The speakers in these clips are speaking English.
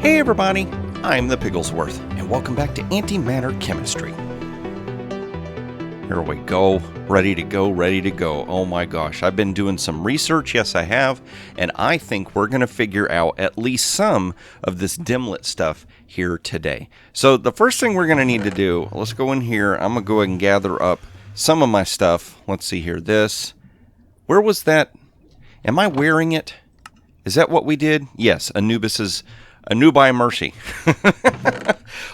Hey everybody, I'm the Pigglesworth, and welcome back to Antimater Chemistry. Here we go, ready to go. Oh my gosh, I've been doing some research, yes I have, and I think we're going to figure out at least some of this Dimlit stuff here today. So the first thing we're going to need to do, let's go in here, I'm going to go ahead and gather up some of my stuff. Let's see here, this, where was that? Am I wearing it? Is that what we did? Yes, Anubai Mercy.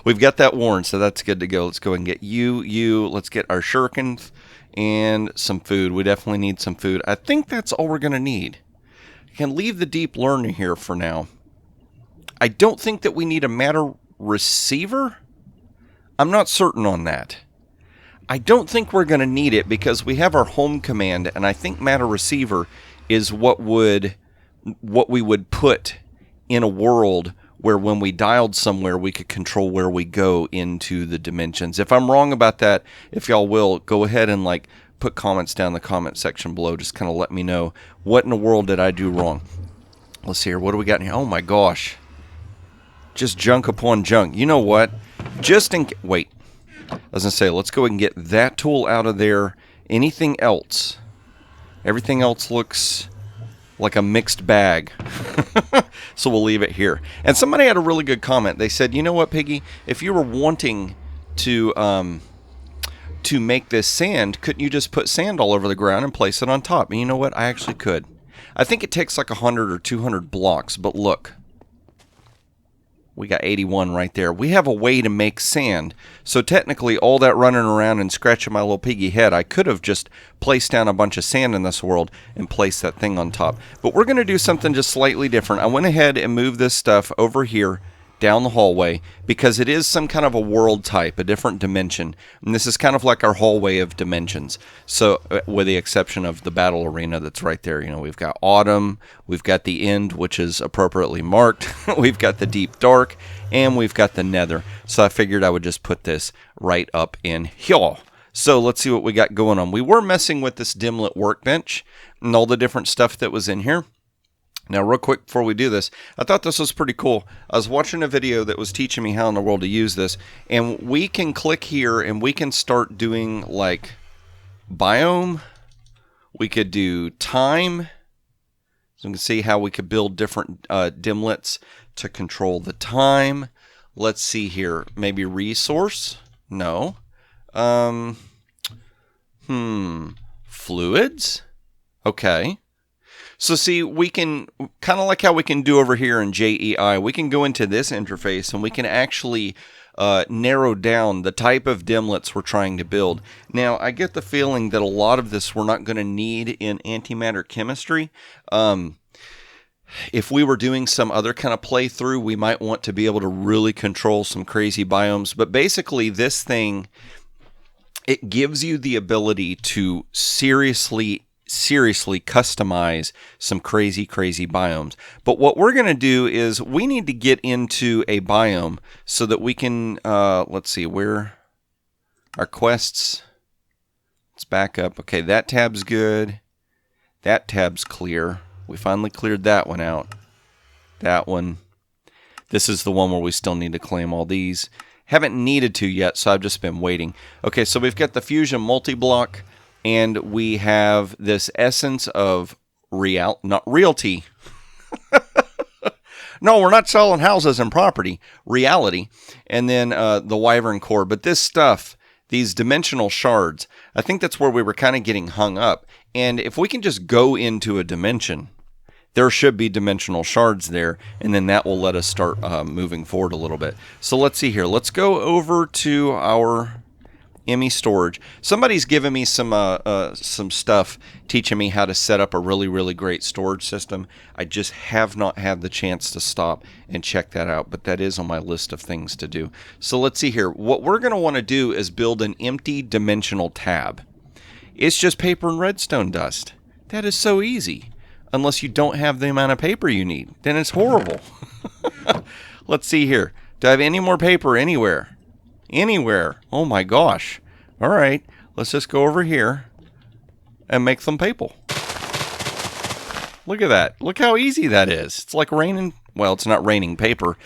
We've got that worn, so that's good to go. Let's go and get you. Let's get our shurikens and some food. We definitely need some food. I think that's all we're going to need. I can leave the deep learning here for now. I don't think that we need a matter receiver. I'm not certain on that. I don't think we're going to need it because we have our home command, and I think matter receiver is what we would put in a world where when we dialed somewhere, we could control where we go into the dimensions. If I'm wrong about that, if y'all will, go ahead and put comments down in the comment section below. Just kind of let me know what in the world did I do wrong. Let's see here. What do we got in here? Oh my gosh. Just junk upon junk. You know what? Wait. I was going to say, let's go ahead and get that tool out of there. Anything else? Everything else looks like a mixed bag. So we'll leave it here. And somebody had a really good comment. They said, you know what, Piggy? If you were wanting to make this sand, couldn't you just put sand all over the ground and place it on top? And you know what? I actually could. I think it takes like 100 or 200 blocks, but look. We got 81 right there. We have a way to make sand. So technically, all that running around and scratching my little piggy head, I could have just placed down a bunch of sand in this world and placed that thing on top. But we're going to do something just slightly different. I went ahead and moved this stuff over here down the hallway because it is some kind of a world type, a different dimension. And this is kind of like our hallway of dimensions. So with the exception of the battle arena that's right there, you know, we've got autumn, we've got the end, which is appropriately marked. We've got the deep dark, and we've got the nether. So I figured I would just put this right up in here. So let's see what we got going on. We were messing with this Dimlit Workbench and all the different stuff that was in here. Now, real quick before we do this, I thought this was pretty cool. I was watching a video that was teaching me how in the world to use this, and we can click here and we can start doing like biome. We could do time. So you can see how we could build different dimlets to control the time. Let's see here. Maybe resource? No. Fluids? Okay. So see, we can, kind of like how we can do over here in JEI, we can go into this interface and we can actually narrow down the type of dimlets we're trying to build. Now, I get the feeling that a lot of this we're not going to need in Antimater Chemistry. If we were doing some other kind of playthrough, we might want to be able to really control some crazy biomes. But basically, this thing, it gives you the ability to seriously customize some crazy biomes. But what we're going to do is we need to get into a biome so that we can, let's see, where our quests, let's back up. Okay, that tab's good. That tab's clear. We finally cleared that one out. That one. This is the one where we still need to claim all these. Haven't needed to yet, so I've just been waiting. Okay, so we've got the fusion multi-block. And we have this essence of not realty. No, we're not selling houses and property. Reality. And then the wyvern core. But this stuff, these dimensional shards, I think that's where we were kind of getting hung up. And if we can just go into a dimension, there should be dimensional shards there. And then that will let us start moving forward a little bit. So let's see here. Let's go over to our ME storage. Somebody's given me some stuff teaching me how to set up a really great storage system. I just have not had the chance to stop and check that out, but that is on my list of things to do. So let's see here. What we're going to want to do is build an empty dimensional tab. It's just paper and redstone dust. That is so easy. Unless you don't have the amount of paper you need. Then it's horrible. Let's see here. Do I have any more paper anywhere? Anywhere. Oh my gosh. All right. Let's just go over here and make some paper. Look at that. Look how easy that is. It's like raining. Well, it's not raining paper.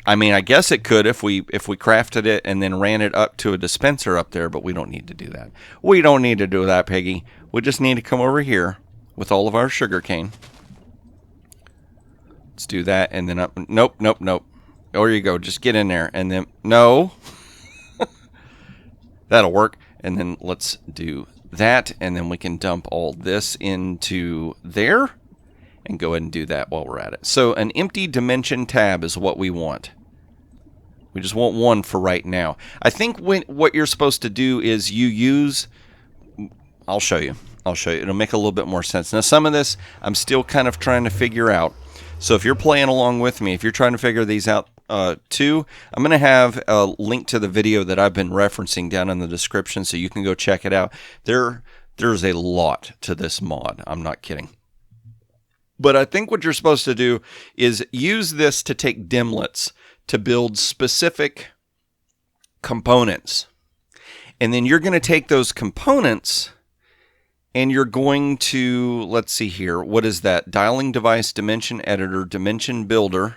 I mean, I guess it could if we crafted it and then ran it up to a dispenser up there, but we don't need to do that. We don't need to do that, Piggy. We just need to come over here with all of our sugarcane. Let's do that, and then up. Nope, nope, nope. There you go. Just get in there, and then no. That'll work. And then let's do that, and then we can dump all this into there. And go ahead and do that while we're at it. So an empty dimension tab is what we want. We just want one for right now. I think what you're supposed to do is you use... I'll show you. It'll make a little bit more sense. Now some of this I'm still kind of trying to figure out. So if you're playing along with me, if you're trying to figure these out too, I'm going to have a link to the video that I've been referencing down in the description so you can go check it out. There's a lot to this mod. I'm not kidding. But I think what you're supposed to do is use this to take dimlits to build specific components. And then you're going to take those components and you're going to, let's see here, what is that? Dialing device, dimension editor, dimension builder,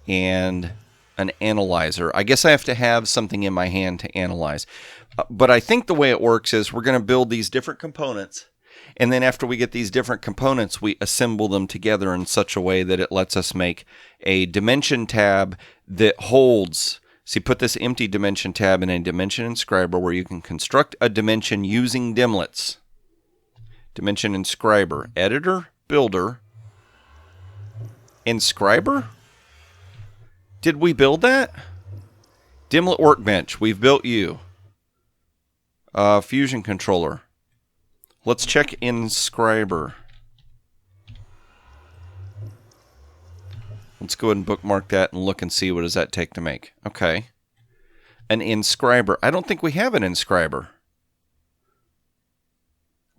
and an analyzer. I guess I have to have something in my hand to analyze. But I think the way it works is we're going to build these different components. And then after we get these different components, we assemble them together in such a way that it lets us make a dimension tab that holds... See, put this empty dimension tab in a dimension inscriber where you can construct a dimension using dimlits. Dimension inscriber. Editor, builder, inscriber? Did we build that? Dimlit Workbench. We've built you. Fusion controller. Let's check inscriber. Let's go ahead and bookmark that and look and see what does that take to make. Okay. An inscriber. I don't think we have an inscriber.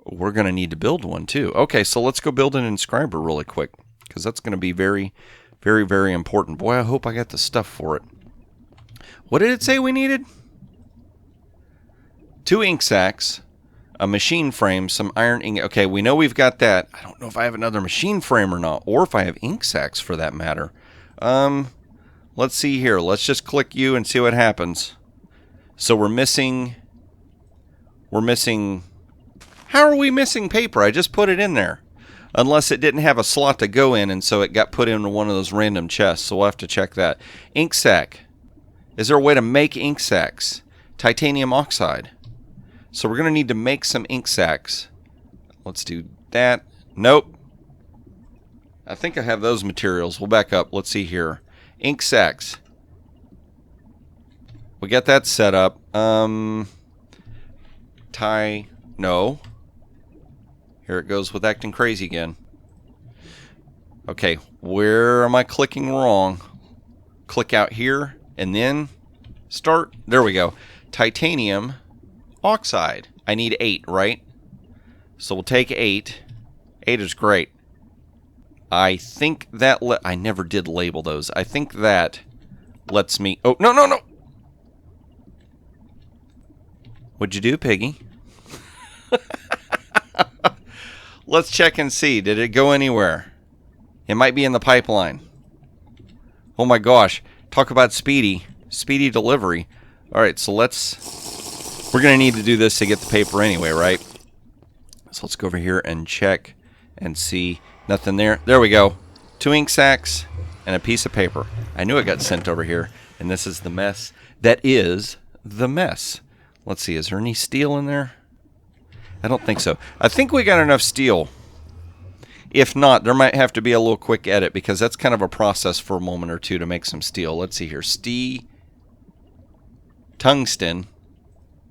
We're going to need to build one too. Okay, so let's go build an inscriber really quick because that's going to be very, very, very important. Boy, I hope I got the stuff for it. What did it say we needed? 2 ink sacs. A machine frame, some iron ink. Okay, we know we've got that. I don't know if I have another machine frame or not, or if I have ink sacs for that matter. Let's see here. Let's just click you and see what happens. So we're missing... How are we missing paper? I just put it in there. Unless it didn't have a slot to go in, and so it got put into one of those random chests. So we'll have to check that. Ink sac. Is there a way to make ink sacs? Titanium oxide. So we're going to need to make some ink sacs. Let's do that. Nope. I think I have those materials. We'll back up. Let's see here. Ink sacs. We got that set up. No. Here it goes with acting crazy again. Okay, where am I clicking wrong? Click out here and then start. There we go. Titanium oxide. I need 8, right? So we'll take 8. 8 is great. I think that... I never did label those. I think that lets me... Oh, no, no, no! What'd you do, Piggy? Let's check and see. Did it go anywhere? It might be in the pipeline. Oh my gosh. Talk about speedy. Speedy delivery. Alright, so let's... We're going to need to do this to get the paper anyway, right? So let's go over here and check and see. Nothing there. There we go. 2 ink sacs and a piece of paper. I knew it got sent over here. And this is the mess. That is the mess. Let's see. Is there any steel in there? I don't think so. I think we got enough steel. If not, there might have to be a little quick edit because that's kind of a process for a moment or two to make some steel. Let's see here. Tungsten.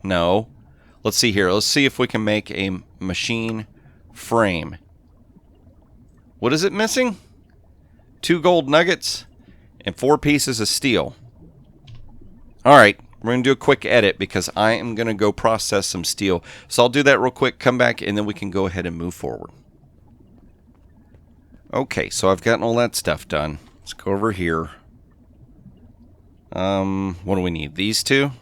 No. Let's see here. Let's see if we can make a machine frame. What is it missing? 2 gold nuggets and 4 pieces of steel. Alright. We're going to do a quick edit because I am going to go process some steel. So I'll do that real quick, come back, and then we can go ahead and move forward. Okay, so I've gotten all that stuff done. Let's go over here. What do we need? These 2?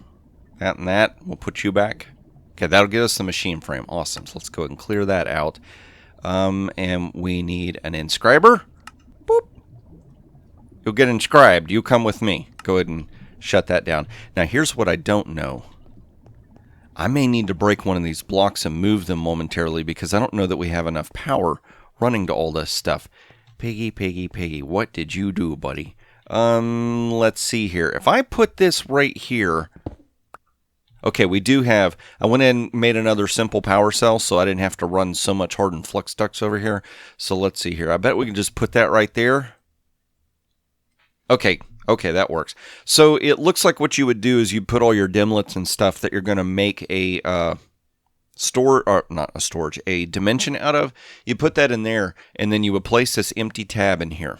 That and that. We'll put you back. Okay, that'll get us the machine frame. Awesome. So let's go ahead and clear that out. And we need an inscriber. Boop. You'll get inscribed. You come with me. Go ahead and shut that down. Now, here's what I don't know. I may need to break one of these blocks and move them momentarily because I don't know that we have enough power running to all this stuff. Piggy, piggy, piggy, what did you do, buddy? Let's see here. If I put this right here... Okay, we do have... I went in and made another simple power cell so I didn't have to run so much hardened flux ducts over here. So let's see here. I bet we can just put that right there. Okay, that works. So it looks like what you would do is you put all your dimlets and stuff that you're going to make a a dimension out of. You put that in there, and then you would place this empty tab in here.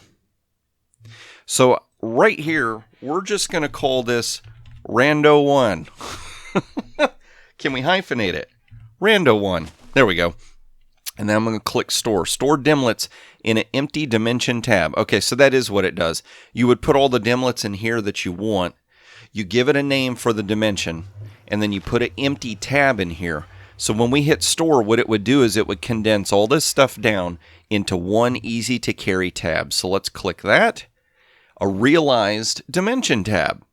So right here, we're just going to call this Rando1. Can we hyphenate it? Rando1. There we go. And then I'm going to click Store. Store dimlets in an empty dimension tab. Okay, so that is what it does. You would put all the dimlets in here that you want. You give it a name for the dimension, and then you put an empty tab in here. So when we hit Store, what it would do is it would condense all this stuff down into one easy-to-carry tab. So let's click that. A realized dimension tab.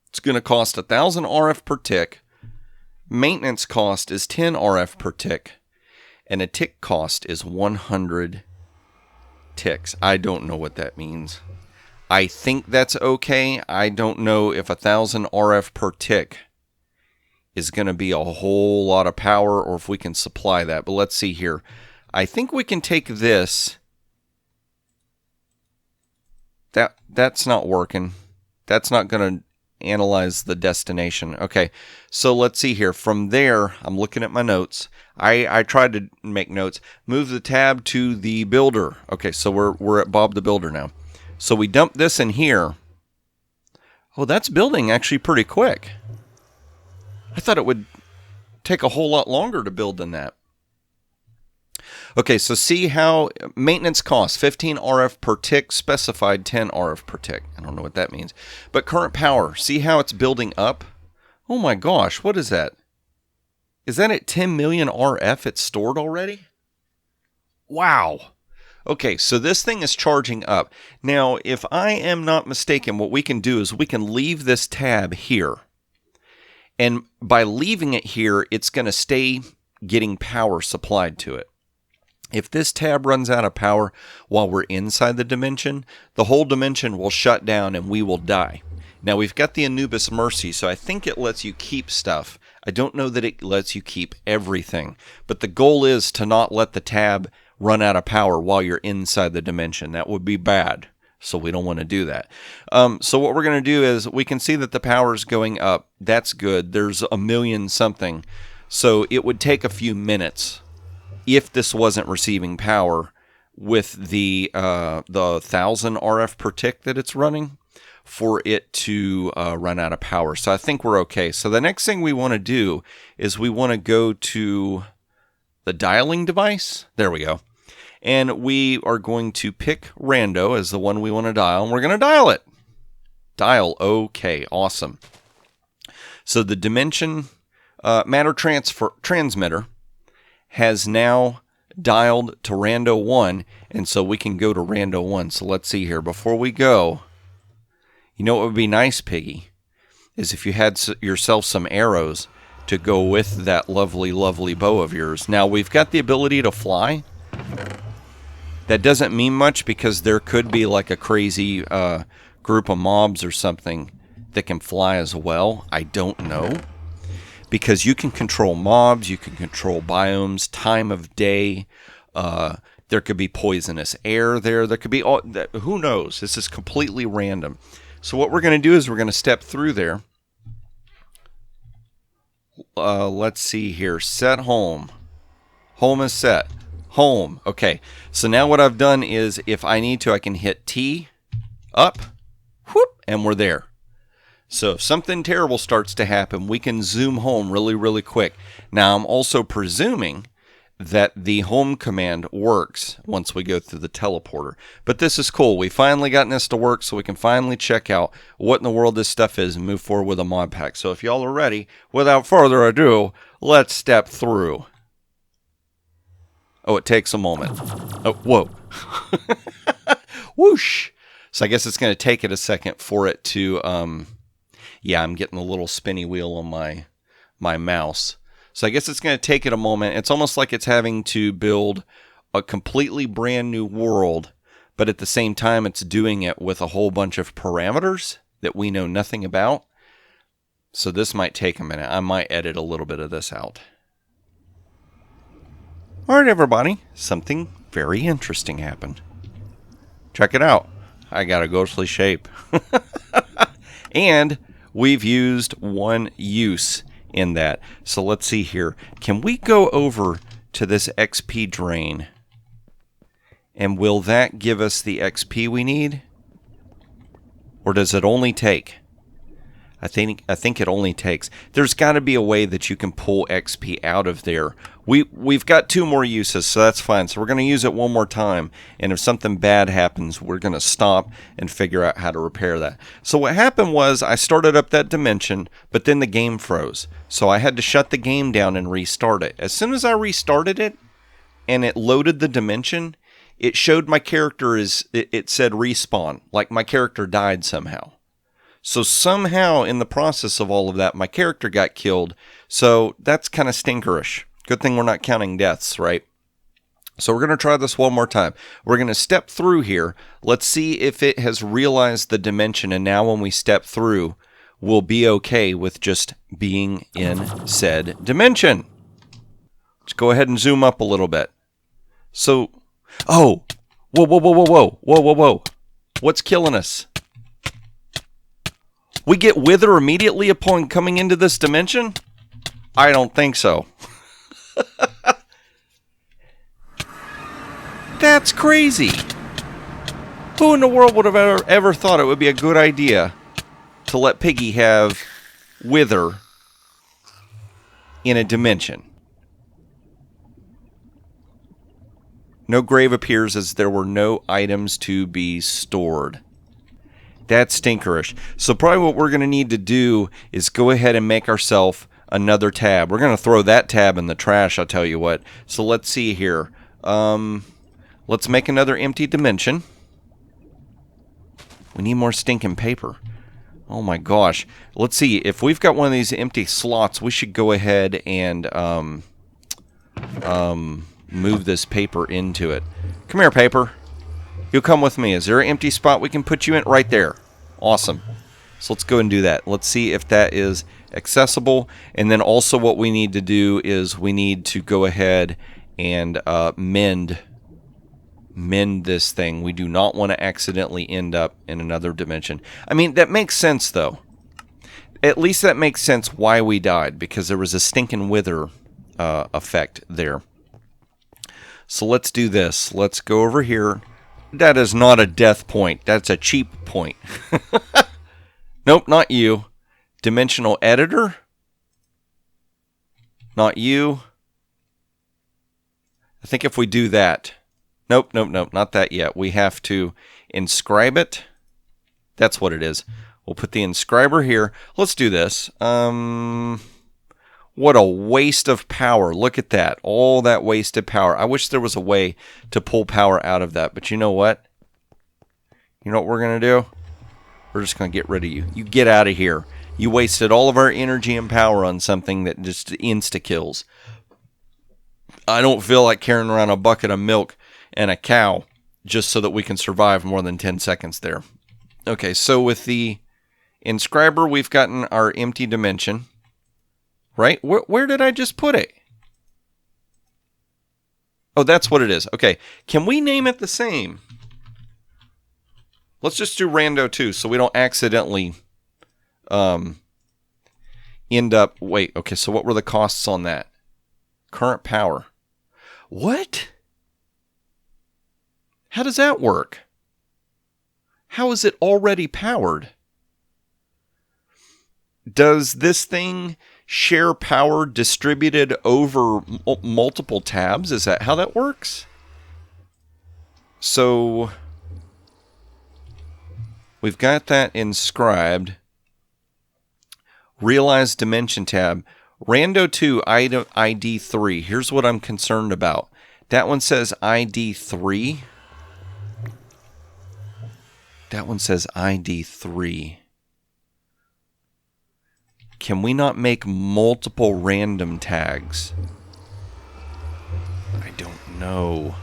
It's going to cost 1,000 RF per tick. Maintenance cost is 10 RF per tick. And a tick cost is 100 ticks. I don't know what that means. I think that's okay. I don't know if 1,000 RF per tick is going to be a whole lot of power or if we can supply that. But let's see here. I think we can take this. That's not working. That's not going to analyze the destination. Okay, so let's see here. From there, I'm looking at my notes. I tried to make notes. Move the tab to the builder. Okay, so we're at Bob the Builder now. So we dump this in here. Oh, that's building actually pretty quick. I thought it would take a whole lot longer to build than that. Okay, so see how maintenance costs 15 RF per tick, specified 10 RF per tick. I don't know what that means. But current power, see how it's building up? Oh my gosh, what is that? Is that at 10 million RF it's stored already? Wow. Okay, so this thing is charging up. Now, if I am not mistaken, what we can do is we can leave this tab here. And by leaving it here, it's going to stay getting power supplied to it. If this tab runs out of power while we're inside the dimension, the whole dimension will shut down and we will die. Now we've got the Anubis Mercy, so I think it lets you keep stuff. I don't know that it lets you keep everything, but the goal is to not let the tab run out of power while you're inside the dimension. That would be bad, so we don't want to do that. So what we're going to do is we can see that the power is going up. That's good. There's a million something, so it would take a few minutes if this wasn't receiving power with the 1,000 RF per tick that it's running for it to run out of power. So I think we're okay. So the next thing we want to do is we want to go to the dialing device. There we go. And we are going to pick Rando as the one we want to dial, and we're going to dial it. Dial, okay, awesome. So the dimension matter transmitter has now dialed to Rando 1, and so we can go to Rando 1. So let's see here. Before we go, you know what would be nice, Piggy, is if you had yourself some arrows to go with that lovely, lovely bow of yours. Now, we've got the ability to fly. That doesn't mean much because there could be like a crazy group of mobs or something that can fly as well. I don't know. Because you can control mobs, you can control biomes, time of day. There could be poisonous air there. There could be all. Who knows? This is completely random. So what we're going to do is we're going to step through there. Let's see here. Set home. Home is set. Home. Okay. So now what I've done is if I need to, I can hit T, up, whoop, and we're there. So if something terrible starts to happen, we can zoom home really, really quick. Now, I'm also presuming that the home command works once we go through the teleporter. But this is cool. We finally gotten this to work, so we can finally check out what in the world this stuff is and move forward with a mod pack. So if y'all are ready, without further ado, let's step through. Oh, it takes a moment. Oh, whoa. Whoosh. So I guess it's going to take it a second for it to, yeah, I'm getting a little spinny wheel on my mouse. So I guess it's going to take it a moment. It's almost like it's having to build a completely brand new world, but at the same time, it's doing it with a whole bunch of parameters that we know nothing about. So this might take a minute. I might edit a little bit of this out. All right, everybody. Something very interesting happened. Check it out. I got a ghostly shape. And we've used one use in that. So let's see here. Can we go over to this XP drain? And will that give us the XP we need? Or does it only take? I think it only takes. There's got to be a way that you can pull XP out of there. We've got 2 more uses, so that's fine. So we're going to use it one more time. And if something bad happens, we're going to stop and figure out how to repair that. So what happened was I started up that dimension, but then the game froze. So I had to shut the game down and restart it. As soon as I restarted it and it loaded the dimension, it showed my character it said respawn, like my character died somehow. So somehow in the process of all of that, my character got killed. So that's kind of stinkerish. Good thing we're not counting deaths, right? So we're going to try this one more time. We're going to step through here. Let's see if it has realized the dimension. And now when we step through, we'll be okay with just being in said dimension. Let's go ahead and zoom up a little bit. So, oh, whoa, whoa, whoa, whoa, whoa, whoa, whoa, whoa. What's killing us? We get wither immediately upon coming into this dimension? I don't think so. That's crazy. Who in the world would have ever thought it would be a good idea to let Piggy have wither in a dimension? No grave appears as there were no items to be stored. That's stinkerish. So probably what we're going to need to do is go ahead and make ourselves another tab. We're going to throw that tab in the trash, I'll tell you what. So let's see here. Let's make another empty dimension. We need more stinking paper. Oh my gosh. Let's see. If we've got one of these empty slots, we should go ahead and move this paper into it. Come here, paper. You'll come with me. Is there an empty spot we can put you in? Right there. Awesome. So let's go and do that. Let's see if that is accessible. And then also what we need to do is we need to go ahead and mend this thing. We do not want to accidentally end up in another dimension. I mean, that makes sense, though. At least that makes sense why we died, because there was a stinking wither effect there. So let's do this. Let's go over here. That is not a death point. That's a cheap point. Nope, not you. Dimensional editor? Not you. I think if we do that... Nope, nope, nope, not that yet. We have to inscribe it. That's what it is. We'll put the inscriber here. Let's do this. What a waste of power. Look at that. All that wasted power. I wish there was a way to pull power out of that. But you know what? You know what we're going to do? We're just going to get rid of you. You get out of here. You wasted all of our energy and power on something that just insta-kills. I don't feel like carrying around a bucket of milk and a cow just so that we can survive more than 10 seconds there. Okay, so with the inscriber, we've gotten our empty dimension. Right? Where did I just put it? Oh, that's what it is. Okay. Can we name it the same? Let's just do rando 2 so we don't accidentally end up... Wait, okay, so what were the costs on that? Current power. What? How does that work? How is it already powered? Does this thing share power distributed over multiple tabs? Is that how that works? So we've got that inscribed. Realize dimension tab. Rando 2 item ID 3. Here's what I'm concerned about. That one says ID 3. That one says ID3. Can we not make multiple random tags? I don't know.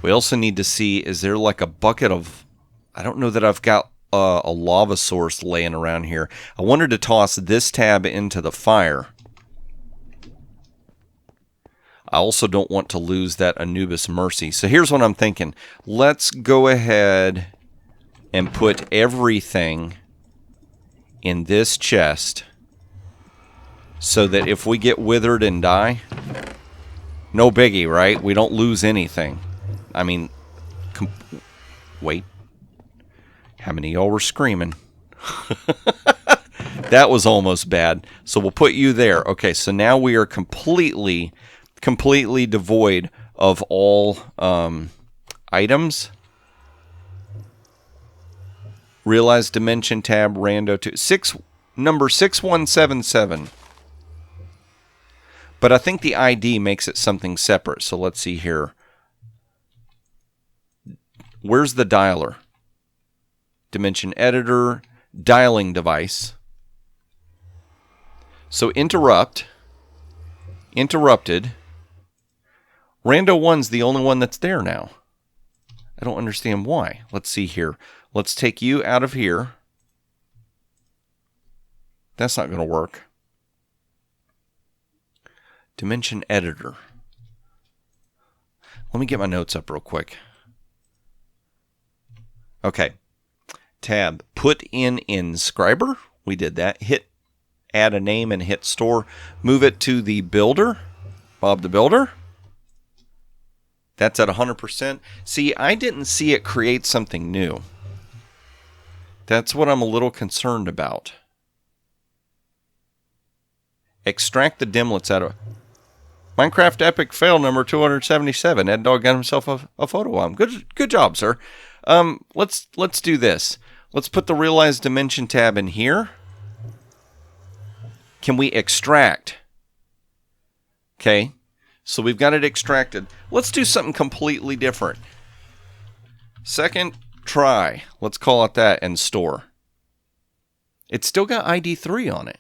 We also need to see, is there like a bucket of... I don't know that I've got a lava source laying around here. I wanted to toss this tab into the fire. I also don't want to lose that Anubis Mercy. So here's what I'm thinking. Let's go ahead and put everything in this chest so that if we get withered and die, no biggie, right? We don't lose anything. I mean, wait. How many of y'all were screaming? That was almost bad. So we'll put you there. Okay, so now we are completely devoid of all items. Realize dimension tab, rando 2. Number 6177. But I think the ID makes it something separate. So let's see here. Where's the dialer? Dimension editor, dialing device. So interrupted. Rando 1's the only one that's there now. I don't understand why. Let's see here. Let's take you out of here. That's not going to work. Dimension editor. Let me get my notes up real quick. Okay. Tab. Put in inscriber. We did that. Hit add a name and hit store. Move it to the builder. Bob the Builder. That's at 100%. See, I didn't see it create something new. That's what I'm a little concerned about. Extract the dimlits out of... Minecraft epic fail number 277. Ed Dog got himself a photo album. Good job, sir. Let's do this. Let's put the realize dimension tab in here. Can we extract? Okay. So we've got it extracted. Let's do something completely different. Second try. Let's call it that and store. It's still got ID3 on it.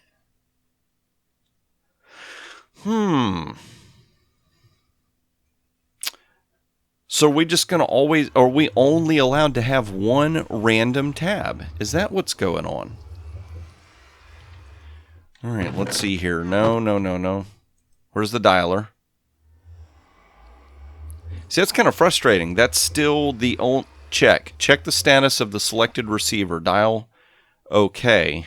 So are we just going to always... Are we only allowed to have one random tab? Is that what's going on? Alright, let's see here. No. Where's the dialer? See, that's kind of frustrating. That's still the old... Check the status of the selected receiver. Dial OK.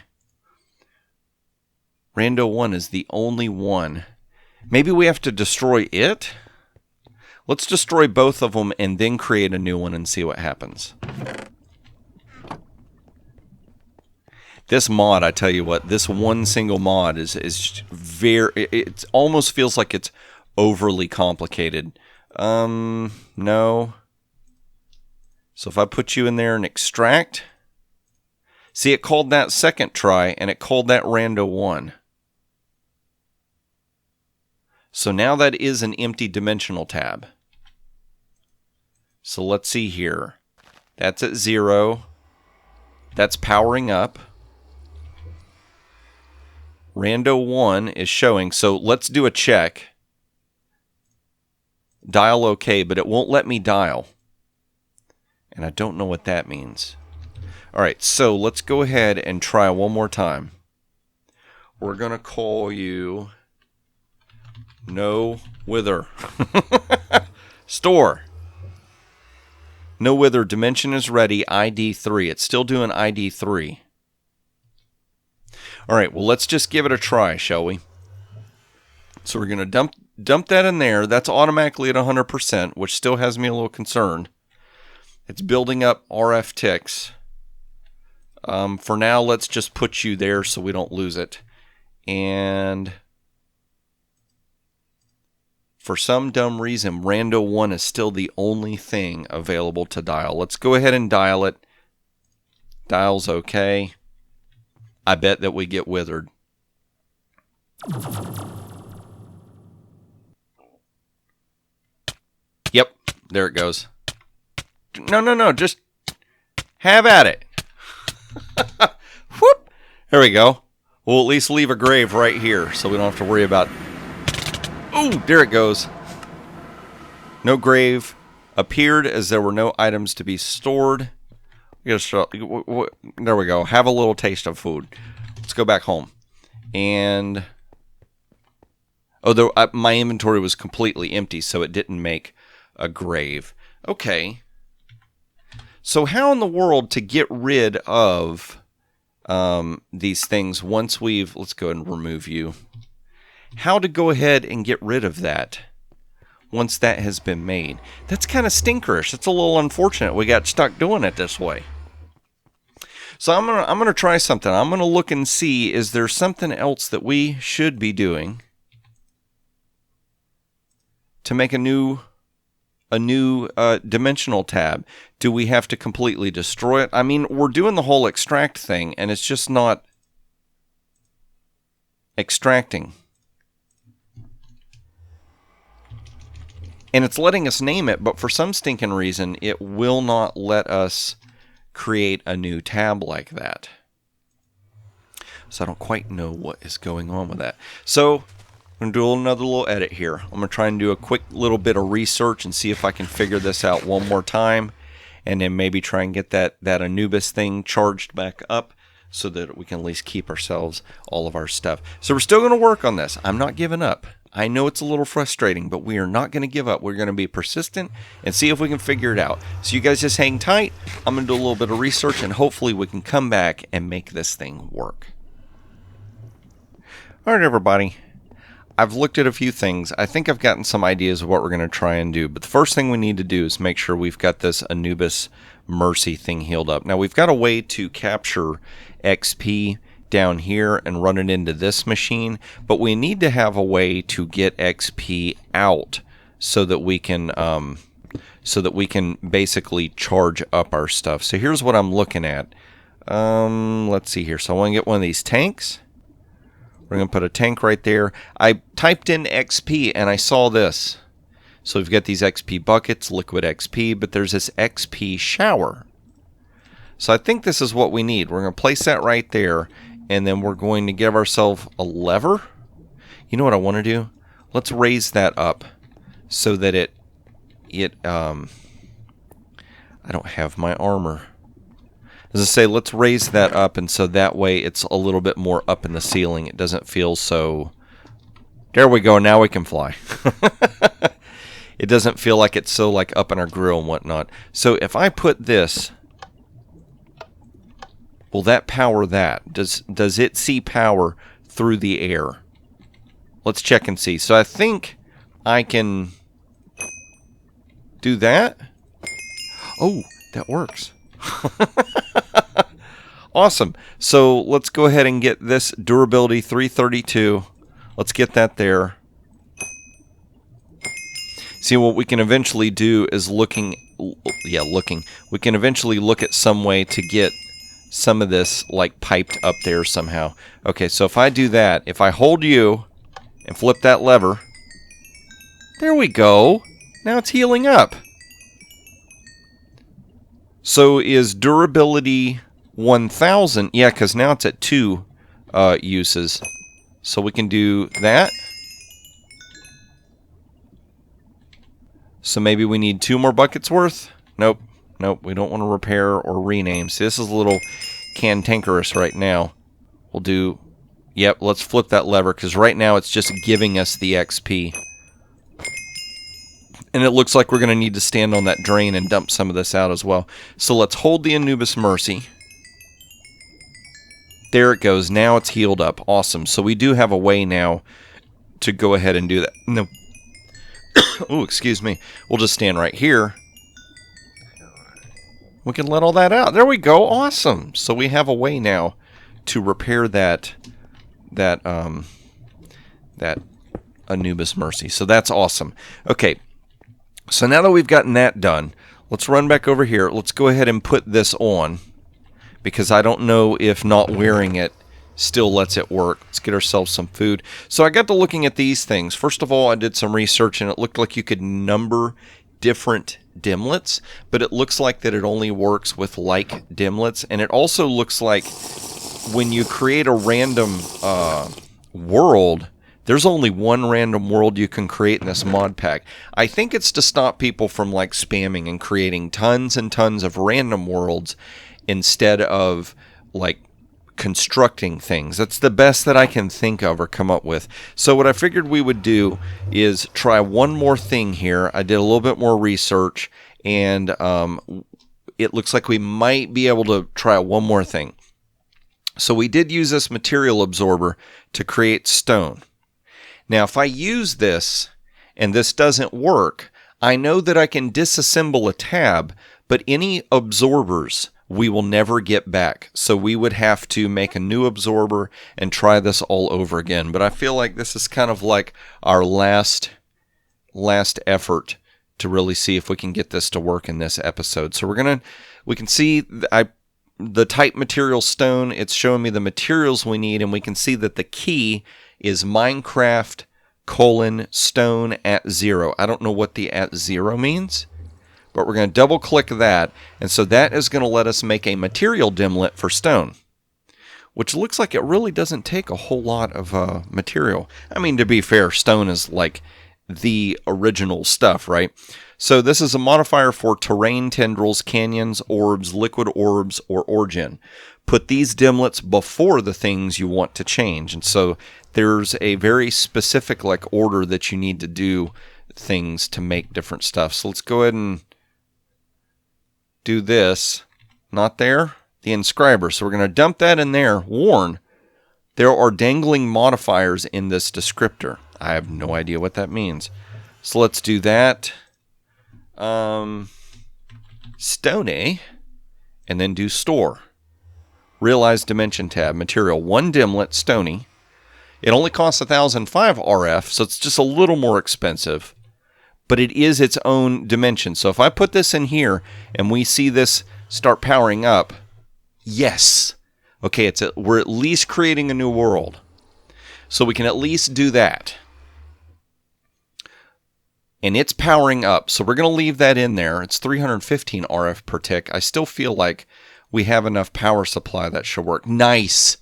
Rando 1 is the only one. Maybe we have to destroy it? Let's destroy both of them and then create a new one and see what happens. This mod, I tell you what, this one single mod is very... It almost feels like it's overly complicated. No. So if I put you in there and extract... See, it called that second try, and it called that rando 1. So now that is an empty dimensional tab. So let's see here. That's at 0. That's powering up. Rando 1 is showing. So let's do a check. Dial OK, but it won't let me dial. And I don't know what that means. Alright, so let's go ahead and try one more time. We're going to call you No Wither. Store. No Wither. Dimension is ready. ID 3. It's still doing ID 3. Alright, well let's just give it a try, shall we? So we're going to dump that in there. That's automatically at 100%, which still has me a little concerned. It's building up RF ticks. For now, let's just put you there so we don't lose it. And for some dumb reason, Rando 1 is still the only thing available to dial. Let's go ahead and dial it. Dial's okay. I bet that we get withered. Yep, there it goes. No. Just have at it. Whoop. There we go. We'll at least leave a grave right here so we don't have to worry about... Oh, there it goes. No grave appeared as there were no items to be stored. There we go. Have a little taste of food. Let's go back home. And... Oh, my inventory was completely empty, so it didn't make a grave. Okay. So how in the world to get rid of these things once we've... Let's go ahead and remove you. How to go ahead and get rid of that once that has been made. That's kind of stinkerish. That's a little unfortunate. We got stuck doing it this way. So I'm gonna try something. I'm gonna look and see, is there something else that we should be doing to make a new dimensional tab? Do we have to completely destroy it? I mean, we're doing the whole extract thing, and it's just not extracting. And it's letting us name it, but for some stinking reason, it will not let us create a new tab like that. So I don't quite know what is going on with that. So I'm going to do another little edit here. I'm going to try and do a quick little bit of research and see if I can figure this out one more time. And then maybe try and get that Anubis thing charged back up so that we can at least keep ourselves all of our stuff. So we're still going to work on this. I'm not giving up. I know it's a little frustrating, but we are not going to give up. We're going to be persistent and see if we can figure it out. So you guys just hang tight. I'm going to do a little bit of research, and hopefully we can come back and make this thing work. All right, everybody. I've looked at a few things. I think I've gotten some ideas of what we're going to try and do. But the first thing we need to do is make sure we've got this Anubis Mercy thing healed up. Now, we've got a way to capture XP down here and run it into this machine, but we need to have a way to get XP out so that we can basically charge up our stuff. So here's what I'm looking at. Let's see here. So I want to get one of these tanks. We're going to put a tank right there. I typed in XP and I saw this. So we've got these XP buckets, liquid XP, but there's this XP shower. So I think this is what we need. We're going to place that right there. And then we're going to give ourselves a lever. You know what I want to do? Let's raise that up so that I don't have my armor. As I say, let's raise that up, and so that way it's a little bit more up in the ceiling. It doesn't feel so... There we go. Now we can fly. It doesn't feel like it's so like up in our grill and whatnot. So if I put this... Will that power that? Does it see power through the air? Let's check and see. So I think I can do that. Oh, that works. Awesome. So let's go ahead and get this durability 332. Let's get that there. See, what we can eventually do is we can eventually look at some way to get some of this like piped up there somehow. Okay, so if I do that, if I hold you and flip that lever, there we go. Now it's healing up. So is durability 1000? Yeah, because now it's at 2 uses. So we can do that. So maybe we need 2 more buckets worth? Nope. Nope, we don't want to repair or rename. See, this is a little cantankerous right now. We'll do... Yep, let's flip that lever, because right now it's just giving us the XP. And it looks like we're going to need to stand on that drain and dump some of this out as well. So let's hold the Anubis Mercy. There it goes. Now it's healed up. Awesome. So we do have a way now to go ahead and do that. No. Oh, excuse me. We'll just stand right here. We can let all that out. There we go. Awesome. So we have a way now to repair that Anubis Mercy. So that's awesome. Okay. So now that we've gotten that done, let's run back over here. Let's go ahead and put this on, because I don't know if not wearing it still lets it work. Let's get ourselves some food. So I got to looking at these things. First of all, I did some research, and it looked like you could number different dimlets, but it looks like that it only works with like dimlets. And it also looks like when you create a random world, there's only one random world you can create in this mod pack. I think it's to stop people from like spamming and creating tons and tons of random worlds instead of like constructing things. That's the best that I can think of or come up with. So what I figured we would do is try one more thing here. I did a little bit more research, and it looks like we might be able to try one more thing. So we did use this material absorber to create stone. Now if I use this and this doesn't work, I know that I can disassemble a tab, but any absorbers we will never get back. So we would have to make a new absorber and try this all over again. But I feel like this is kind of like our last effort to really see if we can get this to work in this episode. So we can see the type material stone. It's showing me the materials we need, and we can see that the key is Minecraft :stone at 0. I don't know what the at 0 means, but we're going to double click that, and so that is going to let us make a material dimlet for stone, which looks like it really doesn't take a whole lot of material. I mean, to be fair, stone is like the original stuff, right? So this is a modifier for terrain, tendrils, canyons, orbs, liquid orbs, or origin. Put these dimlets before the things you want to change, and so there's a very specific like order that you need to do things to make different stuff. So let's go ahead and do this. Not there, the inscriber. So we're going to dump that in there. Warn, there are dangling modifiers in this descriptor. I have no idea what that means. So let's do that. Stony, and then do store. Realize dimension tab. Material 1 dimlet, stony. It only costs 1005 RF, so it's just a little more expensive. But it is its own dimension. So if I put this in here and we see this start powering up, yes. Okay, we're at least creating a new world. So we can at least do that. And it's powering up, so we're going to leave that in there. It's 315 RF per tick. I still feel like we have enough power supply that should work. Nice.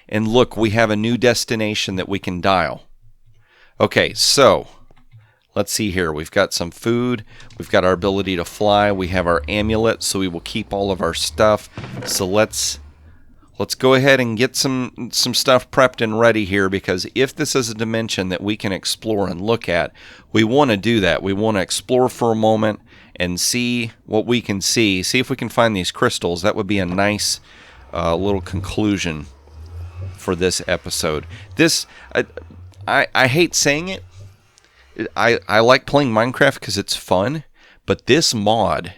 And look, we have a new destination that we can dial. Okay, so let's see here. We've got some food. We've got our ability to fly. We have our amulet, so we will keep all of our stuff. So let's go ahead and get some stuff prepped and ready here, because if this is a dimension that we can explore and look at, we want to do that. We want to explore for a moment and see what we can see. See if we can find these crystals. That would be a nice little conclusion for this episode. This, I hate saying it. I like playing Minecraft because it's fun, but this mod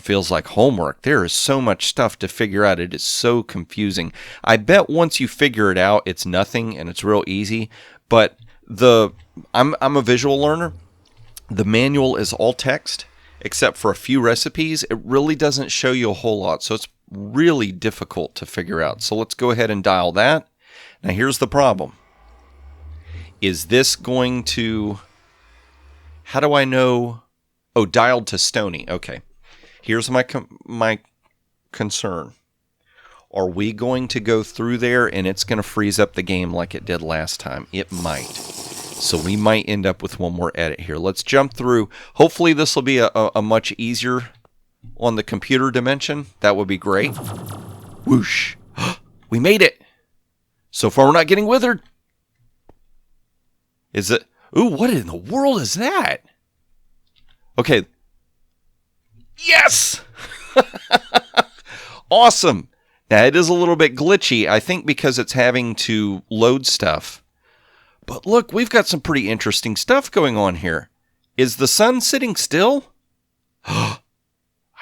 feels like homework. There is so much stuff to figure out. It is so confusing. I bet once you figure it out, it's nothing and it's real easy. But I'm a visual learner. The manual is all text, except for a few recipes. It really doesn't show you a whole lot, so it's really difficult to figure out. So let's go ahead and dial that. Now here's the problem. Is this going to... How do I know... Oh, dialed to stony. Okay. Here's my concern. Are we going to go through there and it's going to freeze up the game like it did last time? It might. So we might end up with one more edit here. Let's jump through. Hopefully this will be a much easier on the computer dimension. That would be great. Whoosh. We made it. So far we're not getting withered. Is it? Ooh, what in the world is that? Okay. Yes! Awesome. Now, it is a little bit glitchy, I think, because it's having to load stuff. But look, we've got some pretty interesting stuff going on here. Is the sun sitting still? I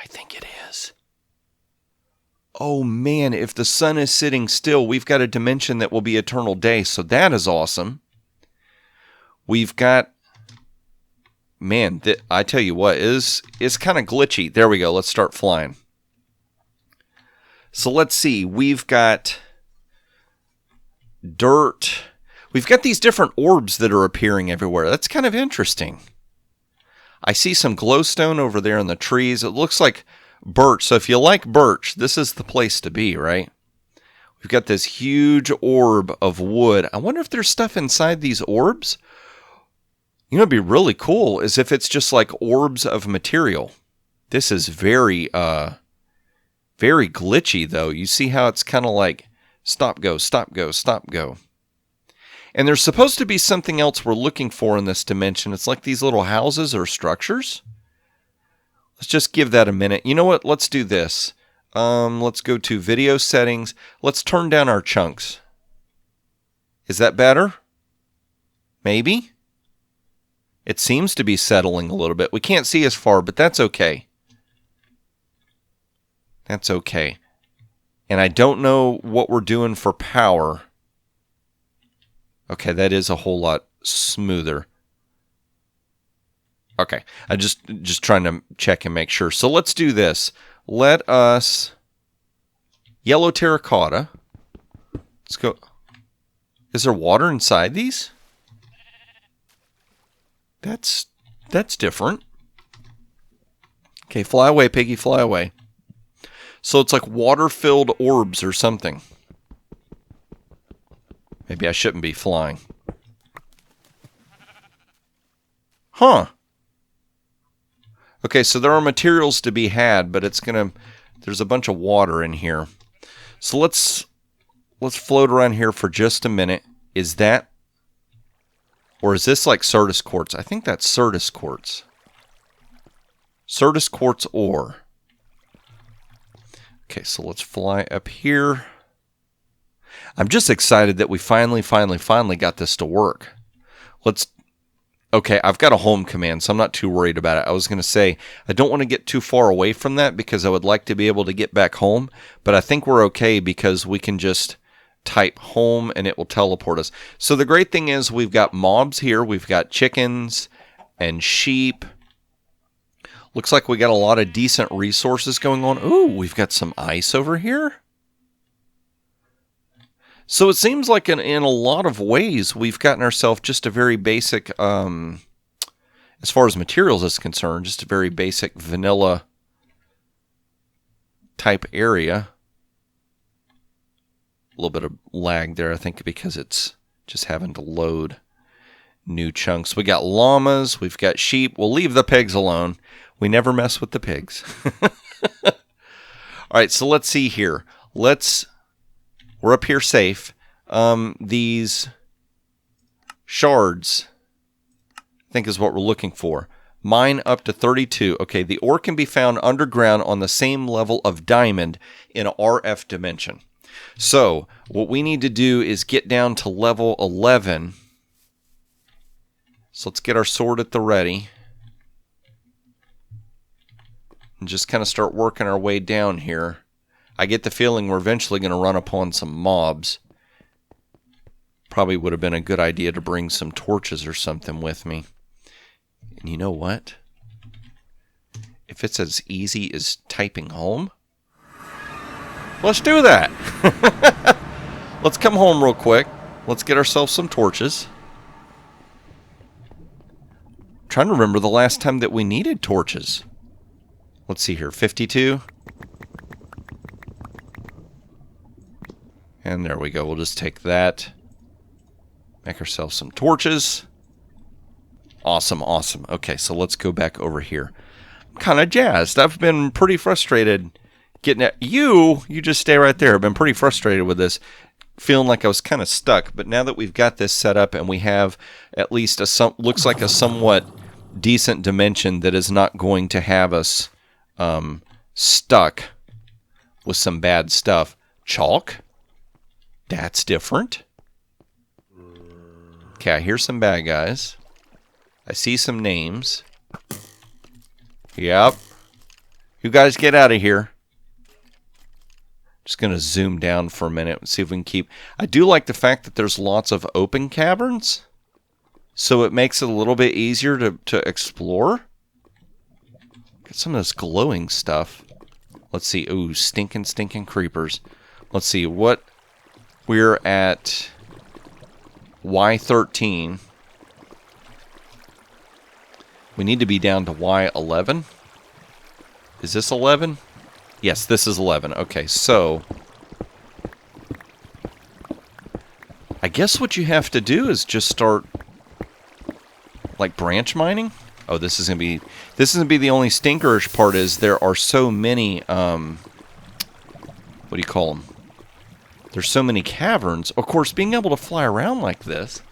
think it is. Oh, man, if the sun is sitting still, we've got a dimension that will be eternal day, so that is awesome. We've got... Man, I tell you what, it's kind of glitchy. There we go. Let's start flying. So let's see. We've got dirt. We've got these different orbs that are appearing everywhere. That's kind of interesting. I see some glowstone over there in the trees. It looks like birch. So if you like birch, this is the place to be, right? We've got this huge orb of wood. I wonder if there's stuff inside these orbs. You know, it'd be really cool is if it's just like orbs of material. This is very glitchy, though. You see how it's kind of like stop, go, stop, go, stop, go. And there's supposed to be something else we're looking for in this dimension. It's like these little houses or structures. Let's just give that a minute. You know what? Let's do this. Let's go to video settings. Let's turn down our chunks. Is that better? Maybe? It seems to be settling a little bit. We can't see as far, but that's okay. That's okay. And I don't know what we're doing for power. Okay, that is a whole lot smoother. Okay, I just trying to check and make sure. So let's do this. Let us yellow terracotta. Let's go. Is there water inside these? That's different. Okay, fly away, piggy, fly away. So it's like water-filled orbs or something. Maybe I shouldn't be flying. Huh. Okay, so there are materials to be had, but there's a bunch of water in here. So let's float around here for just a minute. Is that, or is this like Certus quartz? I think that's Certus quartz. Certus quartz ore. Okay, so let's fly up here. I'm just excited that we finally got this to work. Okay, I've got a home command, so I'm not too worried about it. I was going to say, I don't want to get too far away from that because I would like to be able to get back home, but I think we're okay because we can just type home and it will teleport us. So the great thing is we've got mobs here. We've got chickens and sheep. Looks like we got a lot of decent resources going on. Ooh, we've got some ice over here. So it seems like in a lot of ways, we've gotten ourselves just a very basic, as far as materials is concerned, just a very basic vanilla type area. A little bit of lag there, I think, because it's just having to load new chunks. We got llamas, we've got sheep. We'll leave the pigs alone. We never mess with the pigs. All right, so let's see here. We're up here safe. These shards, I think is what we're looking for. Mine up to 32. Okay, the ore can be found underground on the same level of diamond in a RF dimension. So, what we need to do is get down to level 11. So let's get our sword at the ready. And just kind of start working our way down here. I get the feeling we're eventually going to run upon some mobs. Probably would have been a good idea to bring some torches or something with me. And you know what? If it's as easy as typing home, let's do that. Let's come home real quick. Let's get ourselves some torches. I'm trying to remember the last time that we needed torches. Let's see here, 52. And there we go. We'll just take that. Make ourselves some torches. Awesome, awesome. Okay, so let's go back over here. I'm kind of jazzed. I've been pretty frustrated getting at you. You just stay right there. I've been pretty frustrated with this. Feeling like I was kind of stuck. But now that we've got this set up and we have at least looks like a somewhat decent dimension that is not going to have us stuck with some bad stuff. Chalk? That's different. Okay, I hear some bad guys. I see some names. Yep. You guys get out of here. Just going to zoom down for a minute and see if we can keep... I do like the fact that there's lots of open caverns. So it makes it a little bit easier to explore. Got some of this glowing stuff. Let's see. Ooh, stinking creepers. Let's see what... We're at Y13. We need to be down to Y11. Is this 11? Yes, this is 11. Okay, so I guess what you have to do is just start like branch mining. Oh, this is gonna be the only stinkerish part. Is there are so many what do you call them? There's so many caverns. Of course, being able to fly around like this.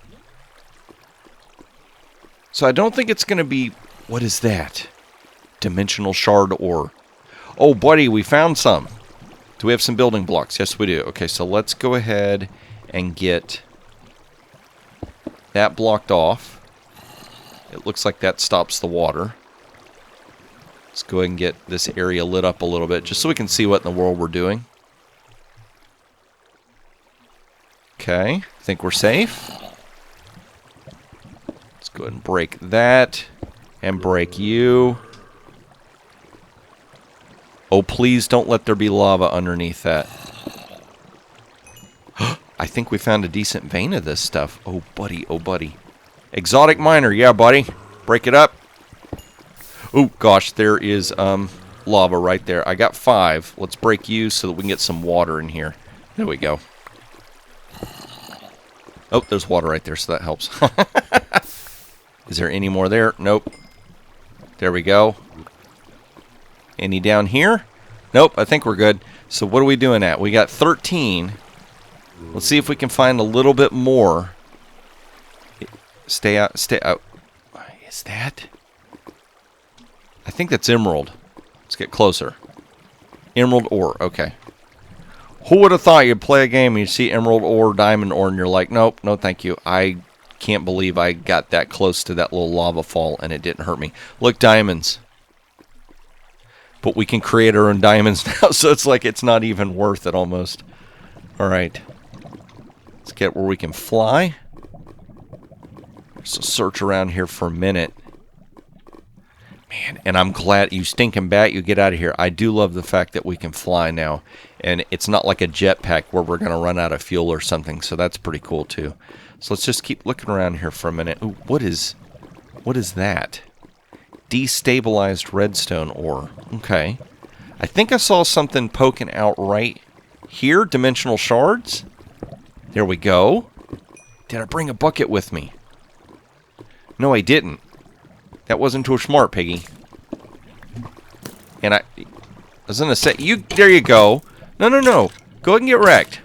So I don't think it's gonna be. What is that? Dimensional shard ore. Oh, buddy, we found some. Do we have some building blocks? Yes, we do. Okay, so let's go ahead and get that blocked off. It looks like that stops the water. Let's go ahead and get this area lit up a little bit, just so we can see what in the world we're doing. Okay, think we're safe. Let's go ahead and break that, and break you. Oh, please don't let there be lava underneath that. I think we found a decent vein of this stuff. Oh, buddy, oh, buddy. Exotic miner, yeah, buddy. Break it up. Oh, gosh, there is lava right there. I got 5. Let's break you so that we can get some water in here. There we go. Oh, there's water right there, so that helps. Is there any more there? Nope. There we go. Any down here? Nope, I think we're good. So what are we doing at? We got 13. Let's see if we can find a little bit more. Stay out, stay out. What is that? I think that's emerald. Let's get closer. Emerald ore, okay. Who would have thought you'd play a game and you see emerald ore, diamond ore, and you're like, nope, no thank you. I can't believe I got that close to that little lava fall and it didn't hurt me. Look, diamonds. But we can create our own diamonds now, so it's like it's not even worth it almost. Alright. Let's get where we can fly. So search around here for a minute. Man, and I'm glad, you stinking bat, you get out of here. I do love the fact that we can fly now. And it's not like a jetpack where we're going to run out of fuel or something, so that's pretty cool too. So let's just keep looking around here for a minute. Ooh, what is that? Destabilized redstone ore. Okay. I think I saw something poking out right here. Dimensional shards. There we go. Did I bring a bucket with me? No, I didn't. That wasn't too smart, Piggy. And I was going to say, there you go. No. Go ahead and get wrecked.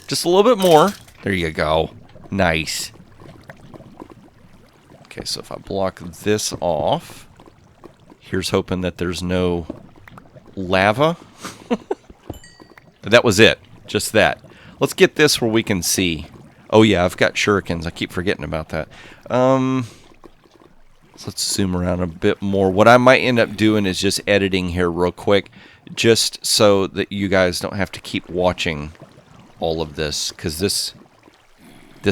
Just a little bit more. There you go. Nice. Okay, so if I block this off, here's hoping that there's no lava. That was it. Just that. Let's get this where we can see. Oh yeah, I've got shurikens. I keep forgetting about that. So let's zoom around a bit more. What I might end up doing is just editing here real quick, just so that you guys don't have to keep watching all of this, because this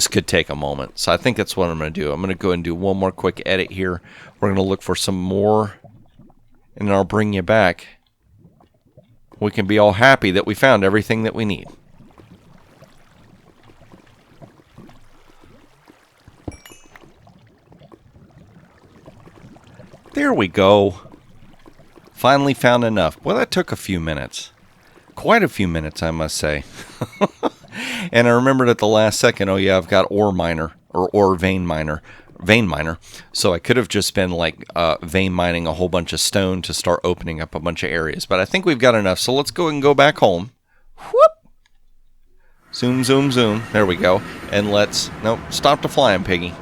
could take a moment. So I think that's what I'm going to do. I'm going to go and do one more quick edit here. We're going to look for some more, and then I'll bring you back. We can be all happy that we found everything that we need. There we go. Finally found enough. Well, that took a few minutes. Quite a few minutes, I must say. And I remembered at the last second, oh yeah, I've got ore miner, or ore vein miner. So I could have just been like vein mining a whole bunch of stone to start opening up a bunch of areas. But I think we've got enough, so let's go and go back home. Whoop! Zoom, zoom, zoom. There we go. And nope, stop the flying, Piggy.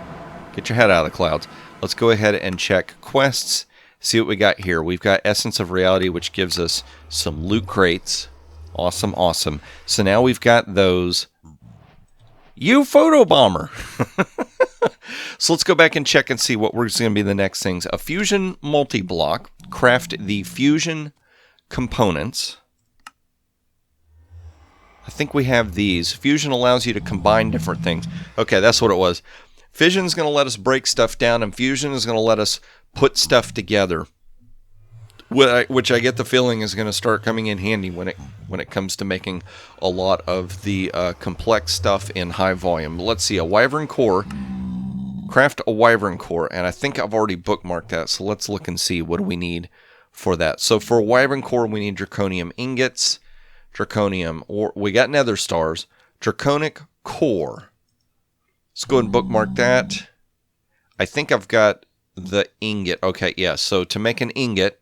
Get your head out of the clouds. Let's go ahead and check quests, see what we got here. We've got Essence of Reality, which gives us some loot crates. Awesome, awesome. So now we've got those. You photobomber! So let's go back and check and see what we're going to be the next things. A fusion multi-block. Craft the fusion components. I think we have these. Fusion allows you to combine different things. Okay, that's what it was. Fission's going to let us break stuff down, and fusion is going to let us put stuff together, which I get the feeling is going to start coming in handy when it comes to making a lot of the complex stuff in high volume. Let's see, a wyvern core. Craft a wyvern core, and I think I've already bookmarked that, so let's look and see what do we need for that. So for a wyvern core, we need draconium ingots, draconium, or we got nether stars, draconic core. Let's go ahead and bookmark that. I think I've got the ingot. Okay, yeah, so to make an ingot,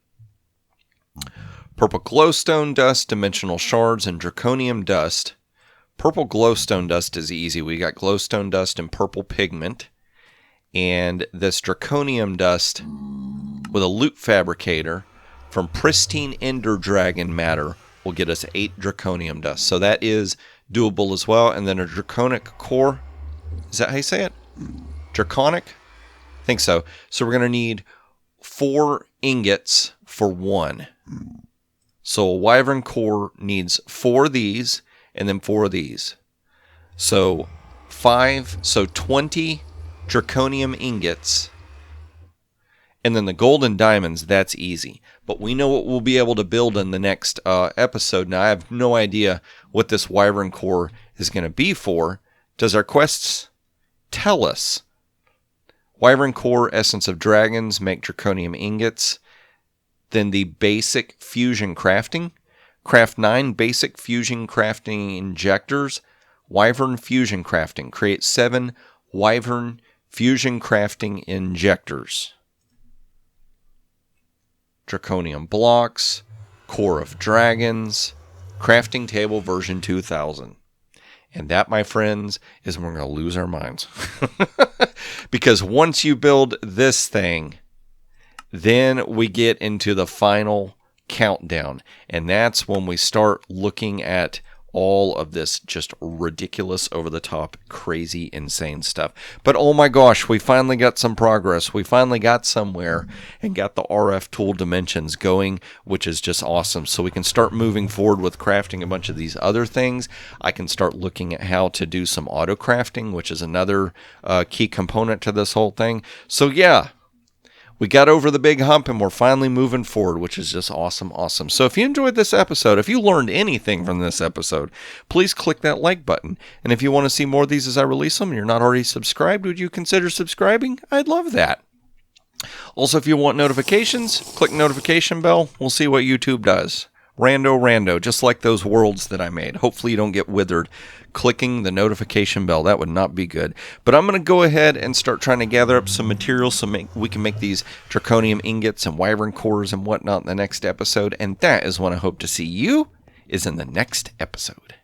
purple glowstone dust, dimensional shards, and draconium dust. Purple glowstone dust is easy. We got glowstone dust and purple pigment. And this draconium dust with a loot fabricator from pristine ender dragon matter will get us 8 draconium dust. So that is doable as well. And then a draconic core. Is that how you say it? Draconic? I think so. So we're going to need 4 ingots for 1. So a wyvern core needs 4 of these and then 4 of these. So 20 draconium ingots. And then the gold and diamonds, that's easy. But we know what we'll be able to build in the next episode. Now, I have no idea what this wyvern core is going to be for. Does our quests tell us? Wyvern core, essence of dragons, make draconium ingots. Then the basic fusion crafting. Craft 9 basic fusion crafting injectors. Wyvern fusion crafting. Create 7 wyvern fusion crafting injectors. Draconium blocks. Core of dragons. Crafting table version 2000. And that, my friends, is when we're going to lose our minds. Because once you build this thing, then we get into the final countdown. And that's when we start looking at all of this just ridiculous, over-the-top, crazy, insane stuff. But oh my gosh, we finally got some progress. We finally got somewhere and got the RF tool dimensions going, which is just awesome. So we can start moving forward with crafting a bunch of these other things. I can start looking at how to do some auto crafting, which is another key component to this whole thing. So yeah, we got over the big hump and we're finally moving forward, which is just awesome, awesome. So if you enjoyed this episode, if you learned anything from this episode, please click that like button. And if you want to see more of these as I release them and you're not already subscribed, would you consider subscribing? I'd love that. Also, if you want notifications, click notification bell. We'll see what YouTube does. Rando, just like those worlds that I made. Hopefully you don't get withered clicking the notification bell. That would not be good. But I'm going to go ahead and start trying to gather up some materials so we can make these draconium ingots and wyvern cores and whatnot in the next episode. And that is when I hope to see you is in the next episode.